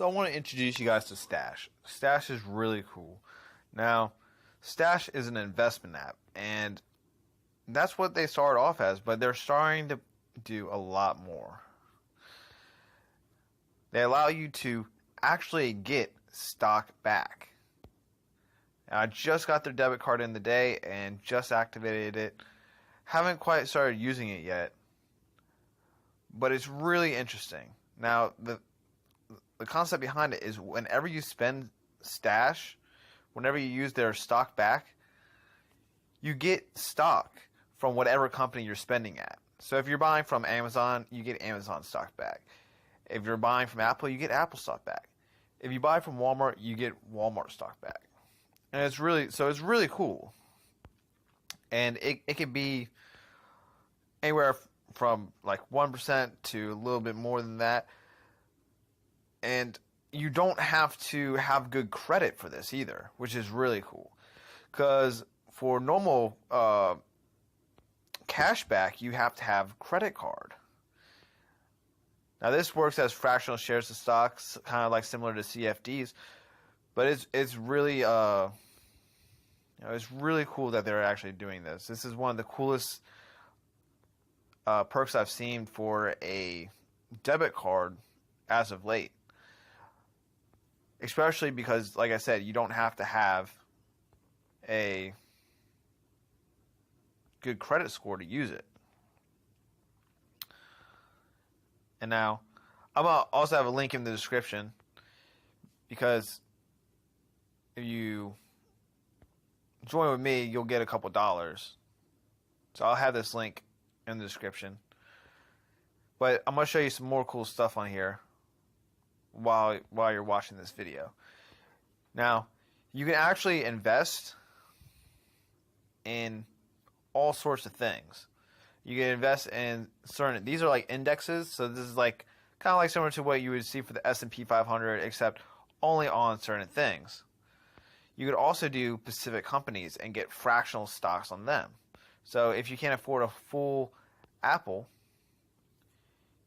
So I want to introduce you guys to Stash. Stash is really cool. Now, Stash is an investment app, and that's what they started off as, but they're starting to do a lot more. They allow you to actually get stock back. Now, I just got their debit card in the day and just activated it. Haven't quite started using it yet, but it's really interesting. Now, the concept behind it is whenever you spend Stash, whenever you use their stock back, you get stock from whatever company you're spending at. So if you're buying from Amazon, you get Amazon stock back. If you're buying from Apple, you get Apple stock back. If you buy from Walmart, you get Walmart stock back. And it's really cool. And it can be anywhere from like 1% to a little bit more than that. And you don't have to have good credit for this either, which is really cool. Because for normal cashback, you have to have credit card. Now this works as fractional shares of stocks, kind of like similar to CFDs, but it's really it's really cool that they're actually doing this. This is one of the coolest perks I've seen for a debit card as of late. Especially because, like I said, you don't have to have a good credit score to use it. And now, I'm going to also have a link in the description, because if you join with me, you'll get a couple dollars. So I'll have this link in the description. But I'm going to show you some more cool stuff on here while you're watching this video. Now, you can actually invest in all sorts of things. You can invest in certain, these are like indexes, so this is like kind of like similar to what you would see for the S&P 500, except only on certain things. You could also do specific companies and get fractional stocks on them. So if you can't afford a full Apple,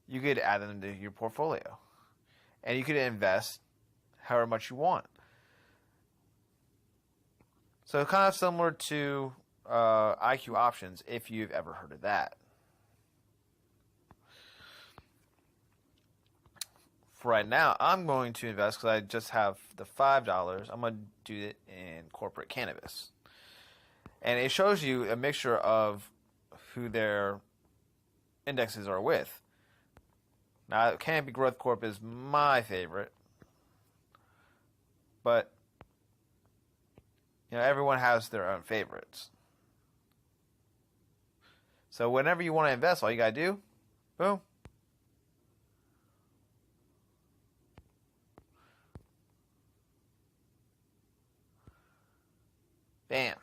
you could add them to your portfolio. And you could invest however much you want. So kind of similar to IQ options, if you've ever heard of that. For right now, I'm going to invest, because I just have the $5. I'm going to do it in corporate cannabis. And it shows you a mixture of who their indexes are with. Now, Canopy Growth Corp is my favorite, but everyone has their own favorites. So whenever you want to invest, all you gotta do, boom, bam.